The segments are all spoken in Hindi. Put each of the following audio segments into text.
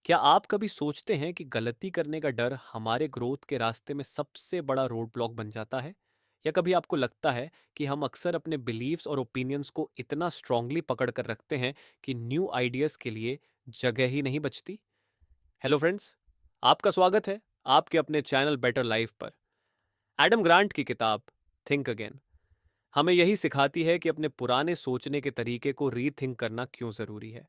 क्या आप कभी सोचते हैं कि गलती करने का डर हमारे ग्रोथ के रास्ते में सबसे बड़ा रोड ब्लॉक बन जाता है? या कभी आपको लगता है कि हम अक्सर अपने बिलीव्स और ओपिनियंस को इतना स्ट्रांगली पकड़ कर रखते हैं कि न्यू आइडियाज के लिए जगह ही नहीं बचती? हेलो फ्रेंड्स, आपका स्वागत है आपके अपने चैनल बेटर लाइफ पर। एडम ग्रांट की किताब थिंक अगेन हमें यही सिखाती है कि अपने पुराने सोचने के तरीके को रीथिंक करना क्यों जरूरी है।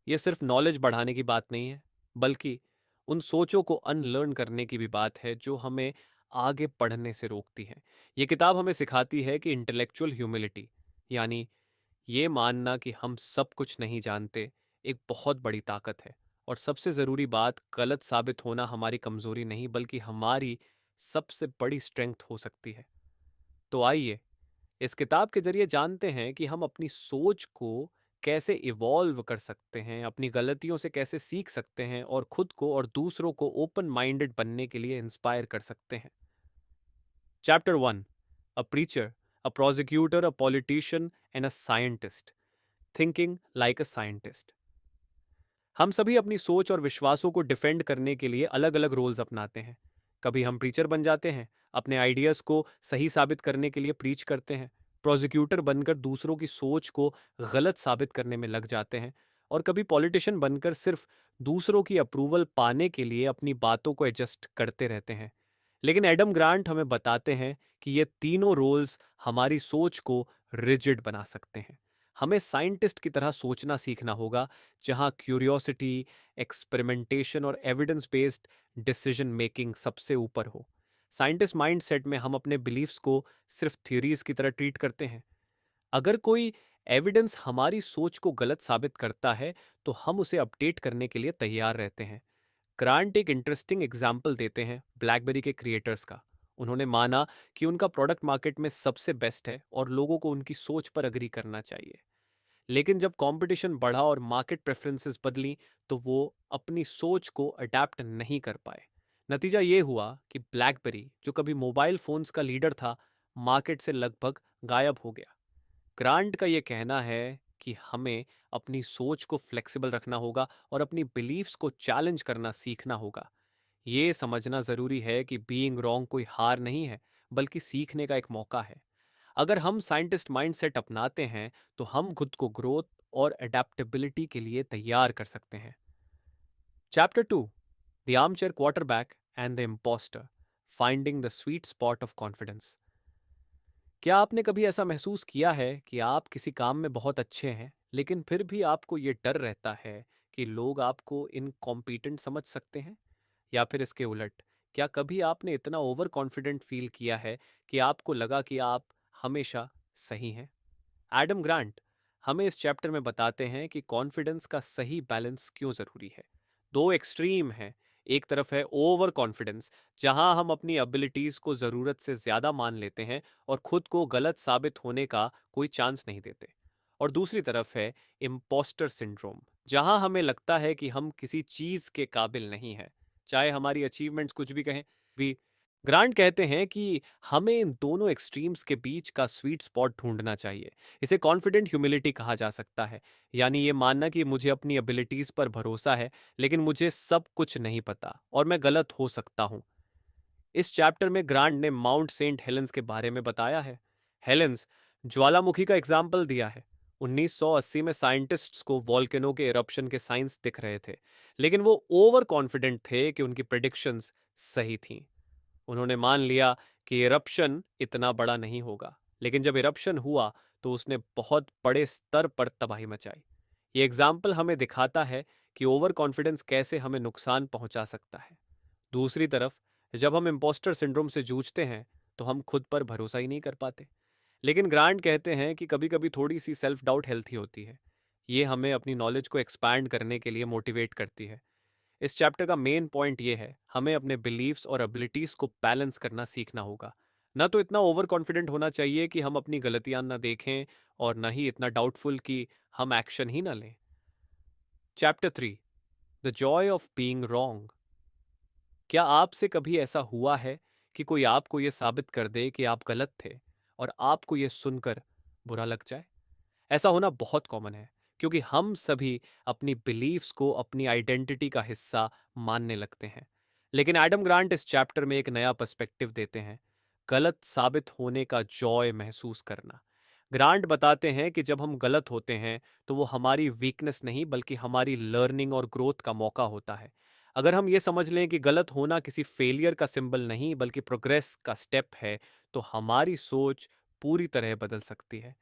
ये सिर्फ नॉलेज बढ़ाने की बात नहीं है, बल्कि उन सोचों को अनलर्न करने की भी बात है जो हमें आगे बढ़ने से रोकती हैं। ये किताब हमें सिखाती है कि इंटेलेक्चुअल ह्यूमिलिटी, यानी ये मानना कि हम सब कुछ नहीं जानते, एक बहुत बड़ी ताकत है। और सबसे ज़रूरी बात, गलत साबित होना हमारी कमज़ोरी नहीं बल्कि हमारी सबसे बड़ी स्ट्रेंथ हो सकती है। तो आइए इस किताब के जरिए जानते हैं कि हम अपनी सोच को कैसे इवॉल्व कर सकते हैं, अपनी गलतियों से कैसे सीख सकते हैं और खुद को और दूसरों को ओपन माइंडेड बनने के लिए इंस्पायर कर सकते हैं। Chapter 1, a preacher, a prosecutor, a politician and a scientist, thinking like a scientist. हम सभी अपनी सोच और विश्वासों को डिफेंड करने के लिए अलग अलग रोल्स अपनाते हैं। कभी हम प्रीचर बन जाते हैं, अपने आइडियाज को सही साबित करने के लिए प्रीच करते हैं। प्रोसिक्यूटर बनकर दूसरों की सोच को गलत साबित करने में लग जाते हैं। और कभी पॉलिटिशियन बनकर सिर्फ दूसरों की अप्रूवल पाने के लिए अपनी बातों को एडजस्ट करते रहते हैं। लेकिन एडम ग्रांट हमें बताते हैं कि ये तीनों रोल्स हमारी सोच को रिजिड बना सकते हैं। हमें साइंटिस्ट की तरह सोचना सीखना होगा, जहां क्यूरियोसिटी, एक्सपेरिमेंटेशन और एविडेंस बेस्ड डिसीजन मेकिंग सबसे ऊपर हो। साइंटिस्ट माइंडसेट में हम अपने बिलीफ्स को सिर्फ थ्योरीज की तरह ट्रीट करते हैं। अगर कोई एविडेंस हमारी सोच को गलत साबित करता है, तो हम उसे अपडेट करने के लिए तैयार रहते हैं। ग्रांट एक इंटरेस्टिंग एग्जाम्पल देते हैं ब्लैकबेरी के क्रिएटर्स का। उन्होंने माना कि उनका प्रोडक्ट मार्केट में सबसे बेस्ट है और लोगों को उनकी सोच पर अग्री करना चाहिए। लेकिन जब कंपटीशन बढ़ा और मार्केट प्रेफरेंसेस बदली, तो वो अपनी सोच को अडेप्ट नहीं कर पाए। नतीजा ये हुआ कि ब्लैकबेरी, जो कभी मोबाइल फोन्स का लीडर था, मार्केट से लगभग गायब हो गया। ग्रांट का ये कहना है कि हमें अपनी सोच को फ्लेक्सिबल रखना होगा और अपनी बिलीफ्स को चैलेंज करना सीखना होगा। ये समझना जरूरी है कि बीइंग रॉन्ग कोई हार नहीं है, बल्कि सीखने का एक मौका है। अगर हम साइंटिस्ट माइंडसेट अपनाते हैं, तो हम खुद को ग्रोथ और अडेप्टेबिलिटी के लिए तैयार कर सकते हैं। Chapter 2, the armchair quarterback and the impostor, finding the sweet spot of confidence. क्या आपने कभी ऐसा महसूस किया है कि आप किसी काम में बहुत अच्छे हैं, लेकिन फिर भी आपको ये डर रहता है कि लोग आपको इनकॉम्पिटेंट समझ सकते हैं? या फिर इसके उलट, क्या कभी आपने इतना ओवर कॉन्फिडेंट फील किया है कि आपको लगा कि आप हमेशा सही हैं? एडम ग्रांट हमें इस चैप्टर में बताते हैं कि कॉन्फिडेंस का सही बैलेंस क्यों ज़रूरी है। दो एक्सट्रीम हैं। एक तरफ है ओवर कॉन्फिडेंस, जहां हम अपनी एबिलिटीज़ को ज़रूरत से ज़्यादा मान लेते हैं और खुद को गलत साबित होने का कोई चांस नहीं देते। और दूसरी तरफ है इम्पोस्टर सिंड्रोम, जहां हमें लगता है कि हम किसी चीज़ के काबिल नहीं हैं, चाहे हमारी अचीवमेंट्स कुछ भी कहें भी। ग्रांट कहते हैं कि हमें इन दोनों एक्सट्रीम्स के बीच का स्वीट स्पॉट ढूंढना चाहिए। इसे कॉन्फिडेंट ह्यूमिलिटी कहा जा सकता है, यानी ये मानना कि मुझे अपनी एबिलिटीज पर भरोसा है, लेकिन मुझे सब कुछ नहीं पता और मैं गलत हो सकता हूँ। इस चैप्टर में ग्रांट ने माउंट सेंट हेलेंस के बारे में बताया है। हेलेंस ज्वालामुखी का एग्जाम्पल दिया है। 1980 में साइंटिस्ट्स को वॉल्केनो के इरप्शन के साइंस दिख रहे थे, लेकिन वो ओवर कॉन्फिडेंट थे कि उनकी प्रेडिक्शंस सही थीं। उन्होंने मान लिया कि इरप्शन इतना बड़ा नहीं होगा, लेकिन जब इरप्शन हुआ तो उसने बहुत बड़े स्तर पर तबाही मचाई। ये एग्जाम्पल हमें दिखाता है कि ओवर कॉन्फिडेंस कैसे हमें नुकसान पहुंचा सकता है। दूसरी तरफ, जब हम इम्पोस्टर सिंड्रोम से जूझते हैं, तो हम खुद पर भरोसा ही नहीं कर पाते। लेकिन ग्रांट कहते हैं कि कभी कभी थोड़ी सी सेल्फ डाउट हेल्थी होती है। ये हमें अपनी नॉलेज को एक्सपैंड करने के लिए मोटिवेट करती है। इस चैप्टर का मेन पॉइंट ये है, हमें अपने बिलीव्स और एबिलिटीज को बैलेंस करना सीखना होगा। ना तो इतना ओवर कॉन्फिडेंट होना चाहिए कि हम अपनी गलतियां ना देखें, और ना ही इतना डाउटफुल कि हम एक्शन ही ना लें। Chapter 3, the Joy of being wrong. क्या आपसे कभी ऐसा हुआ है कि कोई आपको यह साबित कर दे कि आप गलत थे, और आपको यह सुनकर बुरा लग जाए? ऐसा होना बहुत कॉमन है, क्योंकि हम सभी अपनी बिलीफ्स को अपनी आइडेंटिटी का हिस्सा मानने लगते हैं। लेकिन एडम ग्रांट इस चैप्टर में एक नया पर्सपेक्टिव देते हैं, गलत साबित होने का जॉय महसूस करना। ग्रांट बताते हैं कि जब हम गलत होते हैं तो वो हमारी वीकनेस नहीं बल्कि हमारी लर्निंग और ग्रोथ का मौका होता है। अगर हम ये समझ लें कि गलत होना किसी फेलियर का सिंबल नहीं बल्कि प्रोग्रेस का स्टेप है, तो हमारी सोच पूरी तरह बदल सकती है।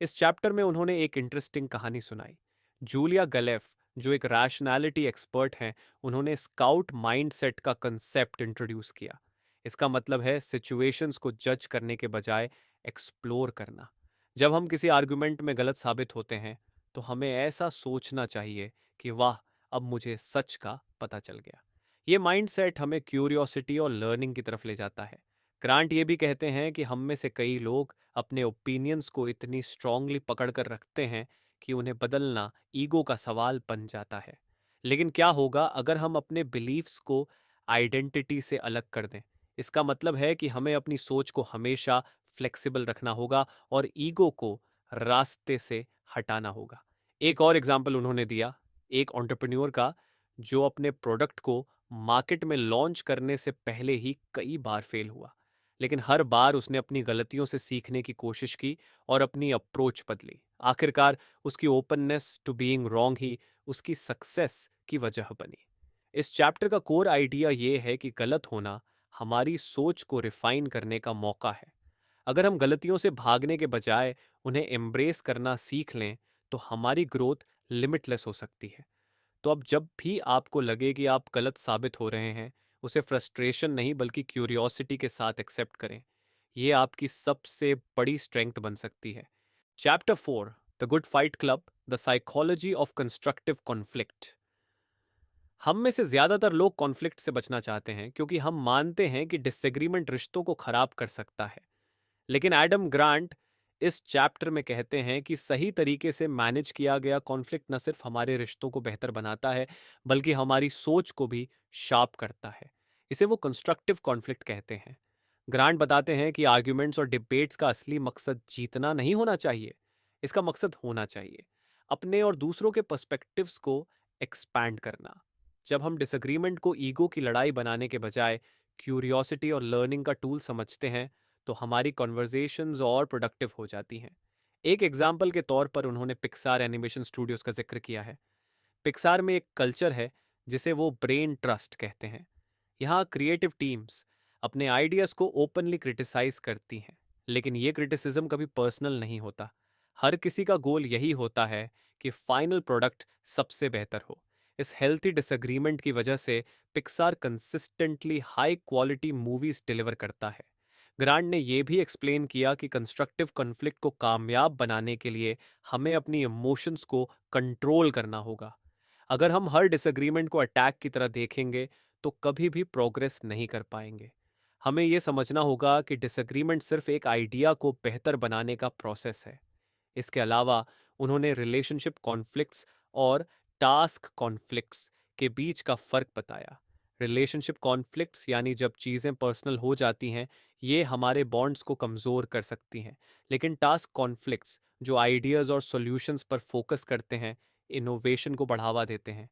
इस चैप्टर में उन्होंने एक इंटरेस्टिंग कहानी सुनाई। जूलिया गलेफ, जो एक रैशनैलिटी एक्सपर्ट हैं, उन्होंने स्काउट माइंडसेट का कंसेप्ट इंट्रोड्यूस किया। इसका मतलब है सिचुएशंस को जज करने के बजाय एक्सप्लोर करना। जब हम किसी आर्गुमेंट में गलत साबित होते हैं तो हमें ऐसा सोचना चाहिए कि वाह, अब मुझे सच का पता चल गया। ये माइंडसेट हमें क्यूरियोसिटी और लर्निंग की तरफ ले जाता है। ग्रांट ये भी कहते हैं कि हम में से कई लोग अपने ओपिनियंस को इतनी स्ट्रांगली पकड़ कर रखते हैं कि उन्हें बदलना ईगो का सवाल बन जाता है। लेकिन क्या होगा अगर हम अपने बिलीफ्स को आइडेंटिटी से अलग कर दें? इसका मतलब है कि हमें अपनी सोच को हमेशा फ्लेक्सिबल रखना होगा और ईगो को रास्ते से हटाना होगा। एक और एग्जाम्पल उन्होंने दिया, एक एंटरप्रेन्योर का, जो अपने प्रोडक्ट को मार्केट में लॉन्च करने से पहले ही कई बार फेल हुआ। लेकिन हर बार उसने अपनी गलतियों से सीखने की कोशिश की और अपनी अप्रोच बदली। आखिरकार उसकी ओपननेस टू बीइंग रॉन्ग ही उसकी सक्सेस की वजह बनी। इस चैप्टर का कोर आइडिया ये है कि गलत होना हमारी सोच को रिफाइन करने का मौका है। अगर हम गलतियों से भागने के बजाय उन्हें एम्ब्रेस करना सीख लें तो हमारी ग्रोथ लिमिटलेस हो सकती है। तो अब जब भी आपको लगे कि आप गलत साबित हो रहे हैं, उसे फ्रस्ट्रेशन नहीं बल्कि क्यूरियोसिटी के साथ एक्सेप्ट करें। यह आपकी सबसे बड़ी स्ट्रेंथ बन सकती है। Chapter 4, the good fight club, the psychology of constructive conflict. हम में से ज्यादातर लोग कॉन्फ्लिक्ट से बचना चाहते हैं क्योंकि हम मानते हैं कि डिसएग्रीमेंट रिश्तों को खराब कर सकता है। लेकिन एडम ग्रांट इस चैप्टर में कहते हैं कि सही तरीके से मैनेज किया गया कॉन्फ्लिक्ट न सिर्फ हमारे रिश्तों को बेहतर बनाता है बल्कि हमारी सोच को भी शार्प करता है। इसे वो कंस्ट्रक्टिव कॉन्फ्लिक्ट कहते हैं। ग्रांट बताते हैं कि आर्ग्यूमेंट्स और डिबेट्स का असली मकसद जीतना नहीं होना चाहिए। इसका मकसद होना चाहिए अपने और दूसरों के पर्सपेक्टिव्स को एक्सपैंड करना। जब हम डिसएग्रीमेंट को ईगो की लड़ाई बनाने के बजाय क्यूरियोसिटी और लर्निंग का टूल समझते हैं तो हमारी कॉन्वर्जेशंस और प्रोडक्टिव हो जाती हैं। एक एग्जाम्पल के तौर पर उन्होंने पिक्सार एनिमेशन स्टूडियोज का जिक्र किया है। पिक्सार में एक कल्चर है जिसे वो ब्रेन ट्रस्ट कहते हैं। यहाँ क्रिएटिव टीम्स अपने आइडियाज को ओपनली क्रिटिसाइज करती हैं, लेकिन ये क्रिटिसिज्म कभी पर्सनल नहीं होता। हर किसी का गोल यही होता है कि फाइनल प्रोडक्ट सबसे बेहतर हो। इस हेल्थी डिसएग्रीमेंट की वजह से Pixar consistently high quality movies deliver करता है। ग्रांट ने यह भी एक्सप्लेन किया कि कंस्ट्रक्टिव कॉन्फ्लिक्ट को कामयाब बनाने के लिए हमें अपनी इमोशंस को कंट्रोल करना होगा। अगर हम हर डिसएग्रीमेंट को अटैक की तरह देखेंगे तो कभी भी प्रोग्रेस नहीं कर पाएंगे। हमें यह समझना होगा कि डिसएग्रीमेंट सिर्फ एक आइडिया को बेहतर बनाने का प्रोसेस है। इसके अलावा उन्होंने रिलेशनशिप कॉन्फ्लिक्ट्स और टास्क कॉन्फ्लिक्ट्स के बीच का फर्क बताया। रिलेशनशिप कॉन्फ्लिक्ट्स यानी जब चीज़ें पर्सनल हो जाती हैं, ये हमारे बॉन्ड्स को कमज़ोर कर सकती हैं। लेकिन टास्क कॉन्फ्लिक्ट्स जो आइडियाज़ और सॉल्यूशंस पर फोकस करते हैं, इनोवेशन को बढ़ावा देते हैं।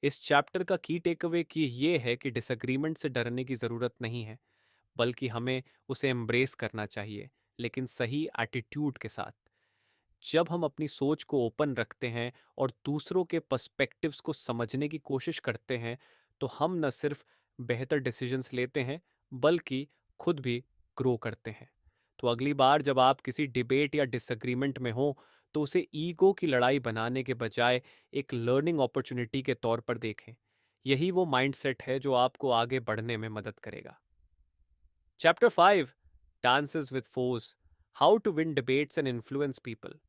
इस चैप्टर का की टेकअवे की ये है कि डिसएग्रीमेंट से डरने की ज़रूरत नहीं है, बल्कि हमें उसे एम्ब्रेस करना चाहिए, लेकिन सही एटीट्यूड के साथ। जब हम अपनी सोच को ओपन रखते हैं और दूसरों के पर्सपेक्टिव्स को समझने की कोशिश करते हैं, तो हम न सिर्फ बेहतर डिसीजंस लेते हैं, बल्कि खुद भी ग्रो करते हैं। तो अगली बार जब आप किसी डिबेट या डिसएग्रीमेंट में हो, तो उसे ईगो की लड़ाई बनाने के बजाय एक लर्निंग अपॉर्चुनिटी के तौर पर देखें। यही वो माइंडसेट है जो आपको आगे बढ़ने में मदद करेगा। Chapter 5, dances with force, how to win debates and influence people.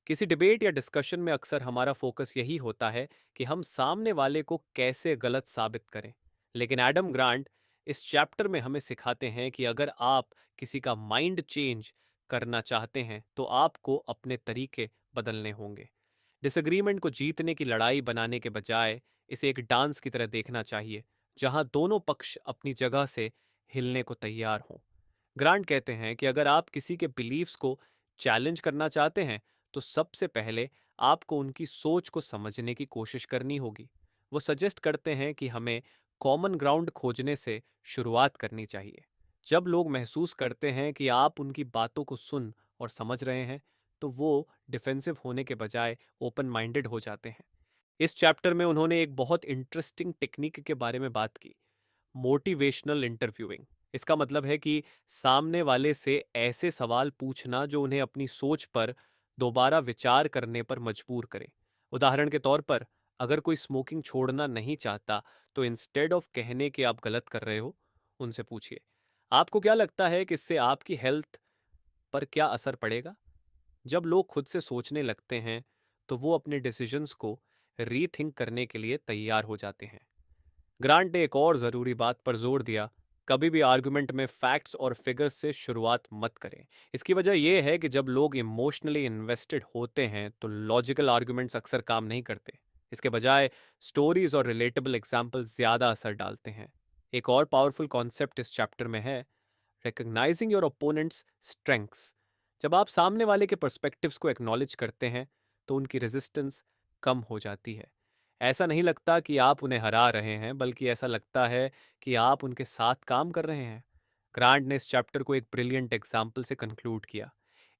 किसी डिबेट या डिस्कशन में अक्सर हमारा फोकस यही होता है कि हम सामने वाले को कैसे गलत साबित करें। लेकिन एडम ग्रांट इस चैप्टर में हमें सिखाते हैं कि अगर आप किसी का माइंड चेंज करना चाहते हैं तो आपको अपने तरीके बदलने होंगे। डिसएग्रीमेंट को जीतने की लड़ाई बनाने के बजाय इसे एक डांस की तरह देखना चाहिए, जहां दोनों पक्ष अपनी जगह से हिलने को तैयार हों। ग्रांट कहते हैं कि अगर आप किसी के बिलीव्स को चैलेंज करना चाहते हैं तो सबसे पहले आपको उनकी सोच को समझने की कोशिश करनी होगी। वो सजेस्ट करते हैं कि हमें कॉमन ग्राउंड खोजने से शुरुआत करनी चाहिए। जब लोग महसूस करते हैं कि आप उनकी बातों को सुन और समझ रहे हैं, तो वो डिफेंसिव होने के बजाय ओपन माइंडेड हो जाते हैं। इस चैप्टर में उन्होंने एक बहुत इंटरेस्टिंग टेक्निक के बारे में बात की, मोटिवेशनल इंटरव्यूइंग। इसका मतलब है कि सामने वाले से ऐसे सवाल पूछना जो उन्हें अपनी सोच पर दोबारा विचार करने पर मजबूर करे। उदाहरण के तौर पर, अगर कोई स्मोकिंग छोड़ना नहीं चाहता, तो इंस्टेड ऑफ कहने कि आप गलत कर रहे हो, उनसे पूछिए, आपको क्या लगता है कि इससे आपकी हेल्थ पर क्या असर पड़ेगा? जब लोग खुद से सोचने लगते हैं, तो वो अपने डिसीजंस को रीथिंक करने के लिए तैयार हो जाते हैं। ग्रांट ने एक और ज़रूरी बात पर जोर दिया, कभी भी आर्गुमेंट में फैक्ट्स और फिगर्स से शुरुआत मत करें। इसकी वजह यह है कि जब लोग इमोशनली इन्वेस्टेड होते हैं, तो लॉजिकल आर्गुमेंट्स अक्सर काम नहीं करते। इसके बजाय स्टोरीज और रिलेटेबल एग्जाम्पल्स ज़्यादा असर डालते हैं। एक और पावरफुल कॉन्सेप्ट इस चैप्टर में है, रिकग्नाइजिंग योर ओपोनेंट्स स्ट्रेंथ्स। जब आप सामने वाले के पर्सपेक्टिव्स को एक्नॉलेज करते हैं, तो उनकी रेजिस्टेंस कम हो जाती है। ऐसा नहीं लगता कि आप उन्हें हरा रहे हैं, बल्कि ऐसा लगता है कि आप उनके साथ काम कर रहे हैं। ग्रांट ने इस चैप्टर को एक ब्रिलियंट एग्जाम्पल से कंक्लूड किया।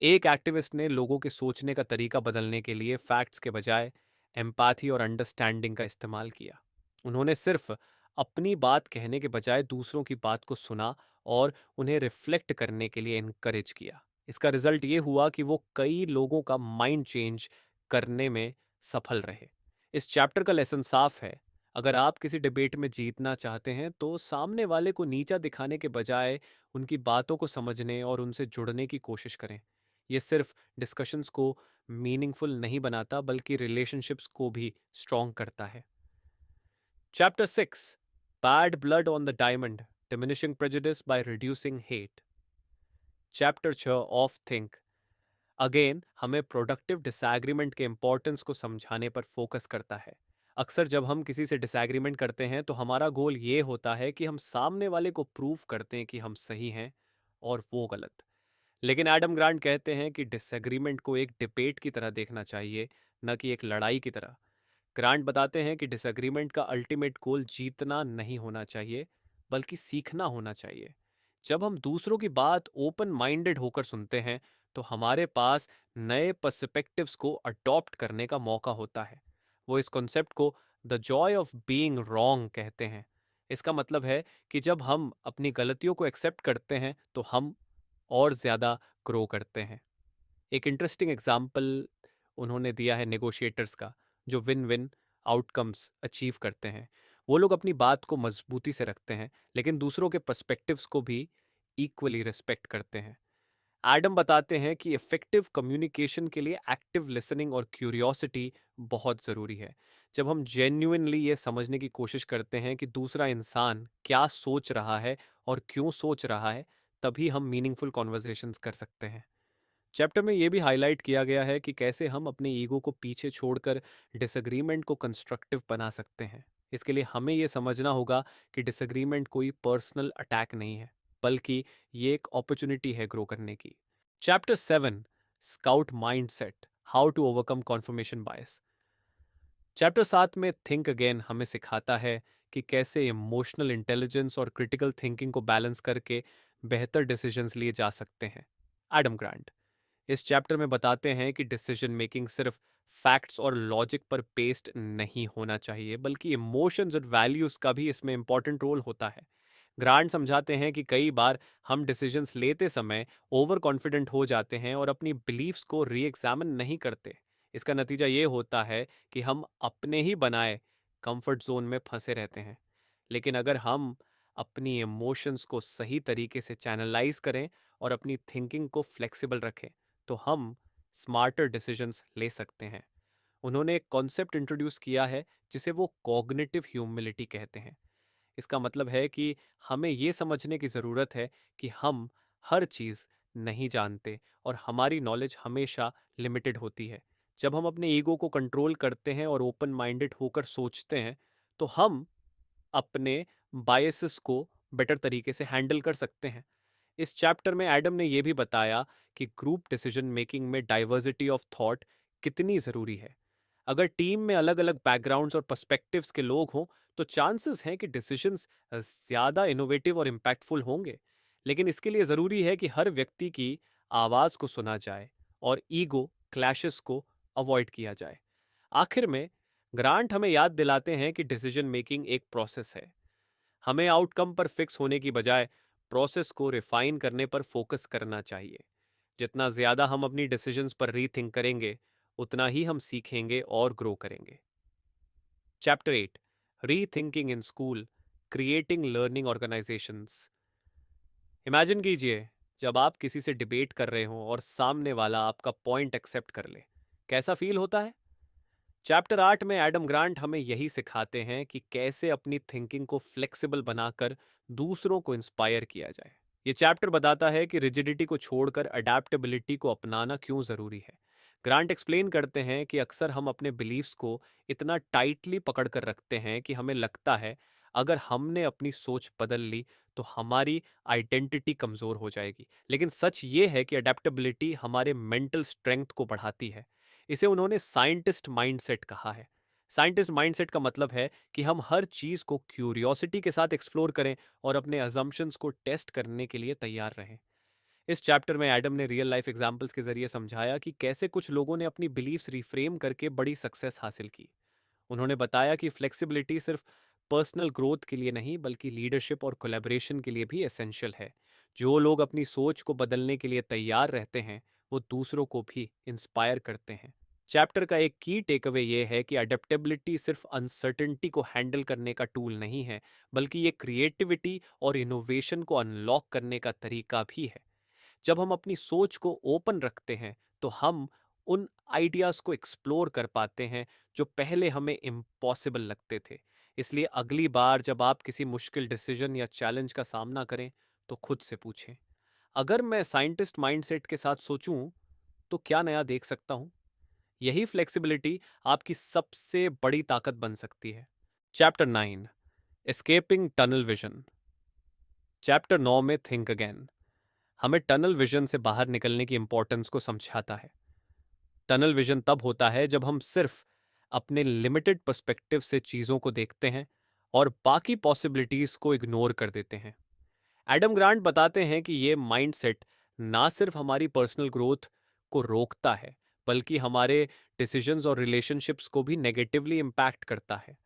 एक एक्टिविस्ट ने लोगों के सोचने का तरीका बदलने के लिए फैक्ट्स के बजाय एम्पैथी और अंडरस्टैंडिंग का इस्तेमाल किया। उन्होंने सिर्फ अपनी बात कहने के बजाय दूसरों की बात को सुना और उन्हें रिफ्लेक्ट करने के लिए इनकरेज किया। इसका रिजल्ट ये हुआ कि वो कई लोगों का माइंड चेंज करने में सफल रहे। इस चैप्टर का लेसन साफ है, अगर आप किसी डिबेट में जीतना चाहते हैं, तो सामने वाले को नीचा दिखाने के बजाय उनकी बातों को समझने और उनसे जुड़ने की कोशिश करें। ये सिर्फ डिस्कशंस को मीनिंगफुल नहीं बनाता, बल्कि रिलेशनशिप्स को भी स्ट्रॉन्ग करता है। Chapter 6, bad blood on the diamond, diminishing prejudice by reducing hate. Chapter 6, of think, again हमें प्रोडक्टिव डिसएग्रीमेंट के इंपॉर्टेंस को समझाने पर फोकस करता है। अक्सर जब हम किसी से डिसएग्रीमेंट करते हैं, तो हमारा गोल ये होता है कि हम सामने वाले को प्रूव करते हैं कि हम सही हैं और वो गलत। लेकिन एडम ग्रांट कहते हैं कि डिसएग्रीमेंट को एक डिबेट की तरह देखना चाहिए, न कि एक लड़ाई की तरह। ग्रांट बताते हैं कि डिसएग्रीमेंट का अल्टीमेट गोल जीतना नहीं होना चाहिए, बल्कि सीखना होना चाहिए। जब हम दूसरों की बात ओपन माइंडेड होकर सुनते हैं, तो हमारे पास नए पर्सपेक्टिव्स को अडॉप्ट करने का मौका होता है। वो इस कॉन्सेप्ट को the Joy of being wrong कहते हैं। इसका मतलब है कि जब हम अपनी गलतियों को एक्सेप्ट करते हैं, तो हम और ज़्यादा ग्रो करते हैं। एक इंटरेस्टिंग एग्जाम्पल उन्होंने दिया है नेगोशिएटर्स का, जो विन विन आउटकम्स अचीव करते हैं। वो लोग अपनी बात को मजबूती से रखते हैं, लेकिन दूसरों के पर्सपेक्टिव्स को भी इक्वली रिस्पेक्ट करते हैं। एडम बताते हैं कि इफेक्टिव कम्युनिकेशन के लिए एक्टिव लिसनिंग और क्यूरियोसिटी बहुत ज़रूरी है। जब हम जेन्युइनली ये समझने की कोशिश करते हैं कि दूसरा इंसान क्या सोच रहा है और क्यों सोच रहा है, तभी हम मीनिंगफुल कॉन्वर्जेशंस कर सकते हैं। चैप्टर में यह भी हाईलाइट किया गया है कि कैसे हम अपने ईगो को पीछे छोड़कर डिसएग्रीमेंट को कंस्ट्रक्टिव बना सकते हैं। इसके लिए हमें यह समझना होगा कि डिसएग्रीमेंट कोई पर्सनल अटैक नहीं है, बल्कि ये एक अपॉर्चुनिटी है ग्रो करने की। Chapter 7, scout mindset, how to overcome confirmation bias. Chapter 7 में थिंक अगेन हमें सिखाता है कि कैसे इमोशनल इंटेलिजेंस और क्रिटिकल थिंकिंग को बैलेंस करके बेहतर डिसीजंस लिए जा सकते हैं। एडम ग्रांट इस चैप्टर में बताते हैं कि डिसीजन मेकिंग सिर्फ फैक्ट्स और लॉजिक पर बेस्ड नहीं होना चाहिए, बल्कि इमोशंस और वैल्यूज का भी इसमें इंपॉर्टेंट रोल होता है। ग्रांट समझाते हैं कि कई बार हम डिसीजंस लेते समय ओवर कॉन्फिडेंट हो जाते हैं और अपनी बिलीव्स को री एग्जामिन नहीं करते। इसका नतीजा ये होता है कि हम अपने ही बनाए कंफर्ट जोन में फंसे रहते हैं। लेकिन अगर हम अपनी इमोशंस को सही तरीके से चैनलाइज करें और अपनी थिंकिंग को फ्लेक्सिबल रखें, तो हम स्मार्टर डिसीजंस ले सकते हैं। उन्होंने एक कॉन्सेप्ट इंट्रोड्यूस किया है, जिसे वो कॉग्निटिव ह्यूमिलिटी कहते हैं। इसका मतलब है कि हमें ये समझने की ज़रूरत है कि हम हर चीज़ नहीं जानते और हमारी नॉलेज हमेशा लिमिटेड होती है। जब हम अपने ईगो को कंट्रोल करते हैं और ओपन माइंडेड होकर सोचते हैं, तो हम अपने बायसेस को बेटर तरीके से हैंडल कर सकते हैं। इस चैप्टर में एडम ने यह भी बताया कि ग्रुप डिसीजन मेकिंग में डाइवर्सिटी ऑफ थॉट कितनी ज़रूरी है। अगर टीम में अलग-अलग बैकग्राउंड्स और पर्सपेक्टिव्स के लोग हों, तो चांसेस हैं कि डिसीजंस ज़्यादा इनोवेटिव और इम्पैक्टफुल होंगे। लेकिन इसके लिए ज़रूरी है कि हर व्यक्ति की आवाज़ को सुना जाए और ईगो क्लैशेस को अवॉइड किया जाए। आखिर में, ग्रांट हमें याद दिलाते हैं कि डिसीजन मेकिंग एक प्रोसेस है। हमें आउटकम पर फिक्स होने की बजाय प्रोसेस को रिफाइन करने पर फोकस करना चाहिए। जितना ज्यादा हम अपनी डिसीजंस पर रीथिंक करेंगे, उतना ही हम सीखेंगे और ग्रो करेंगे। Chapter 8, rethinking in school, creating learning organisations. Imagine कीजिए, जब आप किसी से डिबेट कर रहे हो और सामने वाला आपका पॉइंट एक्सेप्ट कर ले, कैसा फील होता है? चैप्टर 8 में एडम ग्रांट हमें यही सिखाते हैं कि कैसे अपनी थिंकिंग को फ्लेक्सिबल बनाकर दूसरों को इंस्पायर किया जाए। ये चैप्टर बताता है कि रिजिडिटी को छोड़कर अडेप्टेबिलिटी को अपनाना क्यों ज़रूरी है। ग्रांट एक्सप्लेन करते हैं कि अक्सर हम अपने बिलीव्स को इतना टाइटली पकड़ कर रखते हैं कि हमें लगता है अगर हमने अपनी सोच बदल ली तो हमारी आइडेंटिटी कमज़ोर हो जाएगी। लेकिन सच ये है कि अडेप्टेबिलिटी हमारे मेंटल स्ट्रेंथ को बढ़ाती है। इसे उन्होंने साइंटिस्ट माइंडसेट कहा है। साइंटिस्ट माइंडसेट का मतलब है कि हम हर चीज़ को क्यूरियोसिटी के साथ एक्सप्लोर करें और अपने अजम्पशंस को टेस्ट करने के लिए तैयार रहें। इस चैप्टर में एडम ने रियल लाइफ एग्जाम्पल्स के जरिए समझाया कि कैसे कुछ लोगों ने अपनी बिलीफ्स रिफ्रेम करके बड़ी सक्सेस हासिल की। उन्होंने बताया कि फ्लेक्सिबिलिटी सिर्फ पर्सनल ग्रोथ के लिए नहीं बल्कि लीडरशिप और कोलैबोरेशन के लिए भी एसेंशियल है। जो लोग अपनी सोच को बदलने के लिए तैयार रहते हैं, वो दूसरों को भी इंस्पायर करते हैं। चैप्टर का एक की टेकअवे ये है कि अडेप्टेबिलिटी सिर्फ अनसर्टेनिटी को हैंडल करने का टूल नहीं है, बल्कि ये क्रिएटिविटी और इनोवेशन को अनलॉक करने का तरीका भी है। जब हम अपनी सोच को ओपन रखते हैं, तो हम उन आइडियाज़ को एक्सप्लोर कर पाते हैं जो पहले हमें इम्पॉसिबल लगते थे। इसलिए अगली बार जब आप किसी मुश्किल डिसीजन या चैलेंज का सामना करें, तो खुद से पूछें, अगर मैं साइंटिस्ट माइंडसेट के साथ सोचूं, तो क्या नया देख सकता हूं? यही फ्लेक्सिबिलिटी आपकी सबसे बड़ी ताकत बन सकती है। Chapter 9, escaping tunnel vision. Chapter 9 में थिंक अगेन हमें टनल विजन से बाहर निकलने की इंपॉर्टेंस को समझाता है। टनल विजन तब होता है जब हम सिर्फ अपने लिमिटेड पर्सपेक्टिव से चीज़ों को देखते हैं और बाकी पॉसिबिलिटीज़ को इग्नोर कर देते हैं। एडम ग्रांट बताते हैं कि ये माइंडसेट ना सिर्फ हमारी पर्सनल ग्रोथ को रोकता है, बल्कि हमारे डिसीजंस और रिलेशनशिप्स को भी नेगेटिवली इम्पैक्ट करता है।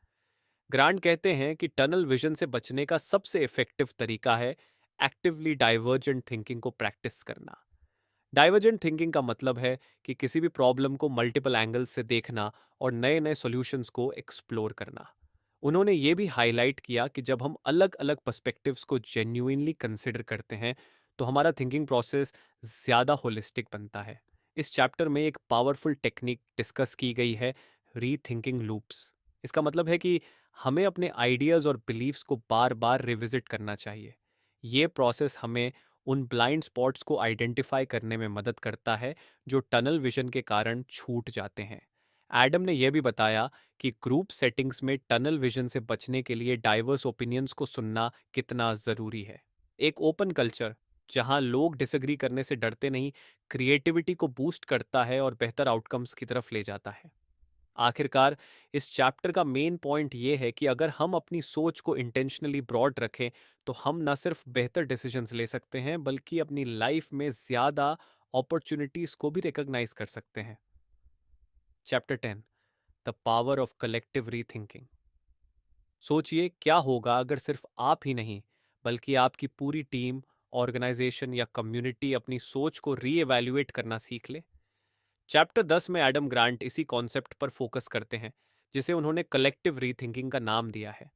ग्रांट कहते हैं कि टनल विजन से बचने का सबसे इफेक्टिव तरीका है एक्टिवली डाइवर्जेंट थिंकिंग को प्रैक्टिस करना। डाइवर्जेंट थिंकिंग का मतलब है कि किसी भी प्रॉब्लम को मल्टीपल एंगल्स से देखना और नए नए सॉल्यूशंस को एक्सप्लोर करना। उन्होंने ये भी हाईलाइट किया कि जब हम अलग अलग पर्सपेक्टिव्स को जेन्युइनली कंसिडर करते हैं, तो हमारा थिंकिंग प्रोसेस ज़्यादा होलिस्टिक बनता है। इस चैप्टर में एक पावरफुल टेक्निक डिस्कस की गई है, री थिंकिंग लूप्स। इसका मतलब है कि हमें अपने आइडियाज़ और बिलीव्स को बार बार रिविजिट करना चाहिए। ये प्रोसेस हमें उन ब्लाइंड स्पॉट्स को आइडेंटिफाई करने में मदद करता है जो टनल विजन के कारण छूट जाते हैं। एडम ने यह भी बताया कि ग्रुप सेटिंग्स में टनल विजन से बचने के लिए डाइवर्स ओपिनियंस को सुनना कितना ज़रूरी है। एक ओपन कल्चर जहां लोग डिसएग्री करने से डरते नहीं, क्रिएटिविटी को बूस्ट करता है और बेहतर आउटकम्स की तरफ ले जाता है। आखिरकार, इस चैप्टर का मेन पॉइंट ये है कि अगर हम अपनी सोच को इंटेंशनली ब्रॉड रखें, तो हम न सिर्फ बेहतर डिसीजंस ले सकते हैं, बल्कि अपनी लाइफ में ज़्यादा अपॉर्चुनिटीज़ को भी रिकॉग्नाइज कर सकते हैं। Chapter 10, the power of collective rethinking. सोचिए क्या होगा अगर सिर्फ आप ही नहीं, बल्कि आपकी पूरी टीम, ऑर्गेनाइजेशन या कम्युनिटी अपनी सोच को री एवेल्युएट करना सीख ले। चैप्टर 10 में एडम ग्रांट इसी कॉन्सेप्ट पर फोकस करते हैं, जिसे उन्होंने कलेक्टिव रीथिंकिंग का नाम दिया है।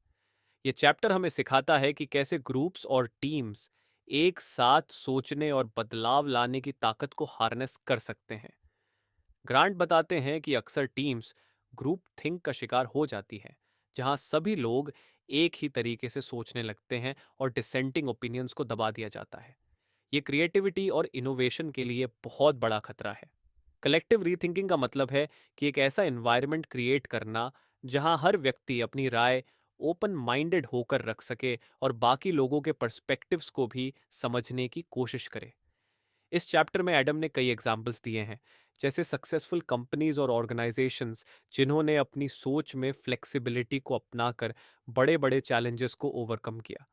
ये चैप्टर हमें सिखाता है कि कैसे ग्रुप्स और टीम्स एक साथ सोचने और बदलाव लाने की ताकत को हार्नेस कर सकते हैं। ग्रांट बताते हैं कि अक्सर टीम्स ग्रुप थिंक का शिकार हो जाती है, जहां सभी लोग एक ही तरीके से सोचने लगते हैं और डिसेंटिंग ओपिनियंस को दबा दिया जाता है। ये क्रिएटिविटी और इनोवेशन के लिए बहुत बड़ा खतरा है। कलेक्टिव रीथिंकिंग का मतलब है कि एक ऐसा एनवायरनमेंट क्रिएट करना जहां हर व्यक्ति अपनी राय ओपन माइंडेड होकर रख सके और बाकी लोगों के पर्सपेक्टिव्स को भी समझने की कोशिश करे। इस चैप्टर में एडम ने कई एग्जाम्पल्स दिए हैं, जैसे सक्सेसफुल कंपनीज और ऑर्गेनाइजेशंस जिन्होंने अपनी सोच में फ्लेक्सिबिलिटी को अपनाकर बड़े बड़े चैलेंजेस को ओवरकम किया।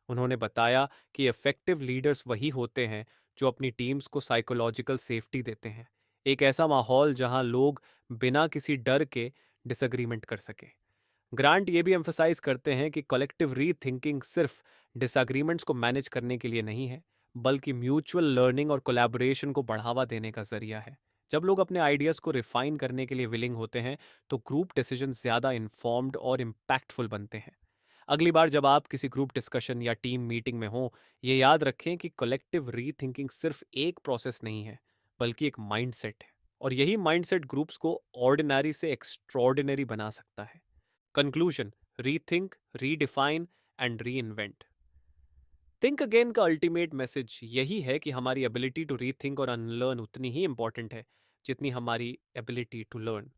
उन्होंने बताया कि इफेक्टिव लीडर्स वही होते हैं जो अपनी टीम्स को साइकोलॉजिकल सेफ्टी देते हैं, एक ऐसा माहौल जहां लोग बिना किसी डर के डिसएग्रीमेंट कर सकें। ग्रांट ये भी एम्फसाइज करते हैं कि कलेक्टिव री थिंकिंग सिर्फ डिसएग्रीमेंट्स को मैनेज करने के लिए नहीं है, बल्कि म्यूचुअल लर्निंग और कोलैबोरेशन को बढ़ावा देने का जरिया है। जब लोग अपने आइडियाज को रिफाइन करने के लिए विलिंग होते हैं, तो ग्रुप डिसीजन ज्यादा इन्फॉर्म्ड और इम्पैक्टफुल बनते हैं। अगली बार जब आप किसी ग्रुप डिस्कशन या टीम मीटिंग में हो, ये याद रखें कि कलेक्टिव री थिंकिंग सिर्फ एक प्रोसेस नहीं है, बल्कि एक माइंडसेट है। और यही माइंडसेट ग्रुप्स को ऑर्डिनरी से एक्स्ट्रॉर्डिनरी बना सकता है। Conclusion: rethink, redefine and reinvent. Think again का अल्टीमेट मैसेज यही है कि हमारी एबिलिटी टू रीथिंक और अनलर्न उतनी ही इंपॉर्टेंट है जितनी हमारी ability to learn.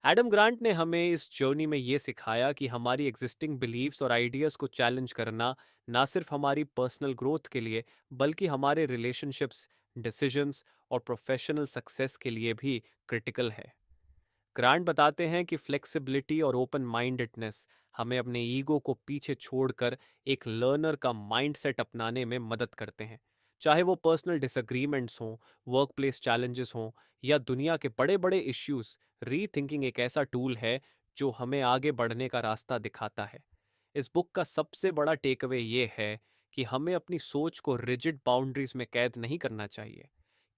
Adam Grant ने हमें इस जर्नी में ये सिखाया कि हमारी एग्जिस्टिंग बिलीव्स और आइडियाज़ को चैलेंज करना ना सिर्फ हमारी पर्सनल ग्रोथ के लिए, बल्कि हमारे रिलेशनशिप्स, डिसीजंस और प्रोफेशनल सक्सेस के लिए भी क्रिटिकल है। ग्रांट बताते हैं कि फ्लेक्सिबिलिटी और ओपन माइंडेडनेस हमें अपने ईगो को पीछे छोड़कर एक लर्नर का माइंडसेट अपनाने में मदद करते हैं। चाहे वो पर्सनल डिसएग्रीमेंट्स हों, वर्क प्लेस चैलेंजेस हों या दुनिया के बड़े बड़े इश्यूज, री थिंकिंग एक ऐसा टूल है जो हमें आगे बढ़ने का रास्ता दिखाता है। इस बुक का सबसे बड़ा टेकअवे ये है कि हमें अपनी सोच को रिजिड बाउंड्रीज में कैद नहीं करना चाहिए।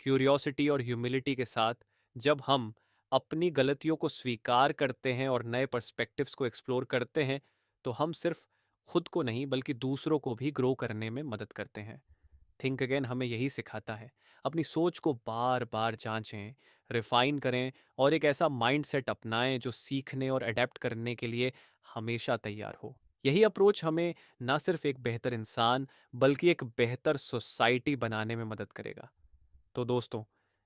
क्यूरियोसिटी और ह्यूमिलिटी के साथ जब हम अपनी गलतियों को स्वीकार करते हैं और नए पर्सपेक्टिव्स को एक्सप्लोर करते हैं, तो हम सिर्फ खुद को नहीं बल्कि दूसरों को भी ग्रो करने में मदद करते हैं। थिंक अगेन हमें यही सिखाता है, अपनी सोच को बार बार जांचें, रिफाइन करें और एक ऐसा माइंडसेट अपनाएं जो सीखने और अडेप्ट करने के लिए हमेशा तैयार हो। यही अप्रोच हमें ना सिर्फ एक बेहतर इंसान बल्कि एक बेहतर सोसाइटी बनाने में मदद करेगा। तो दोस्तों,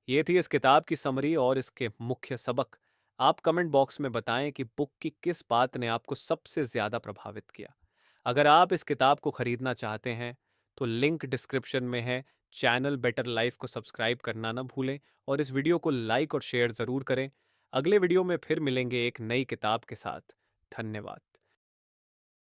ये थी इस किताब की समरी और इसके मुख्य सबक। आप कमेंट बॉक्स में बताएं कि बुक की किस बात ने आपको सबसे ज़्यादा प्रभावित किया। अगर आप इस किताब को खरीदना चाहते हैं, तो लिंक डिस्क्रिप्शन में है। चैनल बेटर लाइफ को सब्सक्राइब करना ना भूलें और इस वीडियो को लाइक और शेयर ज़रूर करें। अगले वीडियो में फिर मिलेंगे एक नई किताब के साथ। धन्यवाद।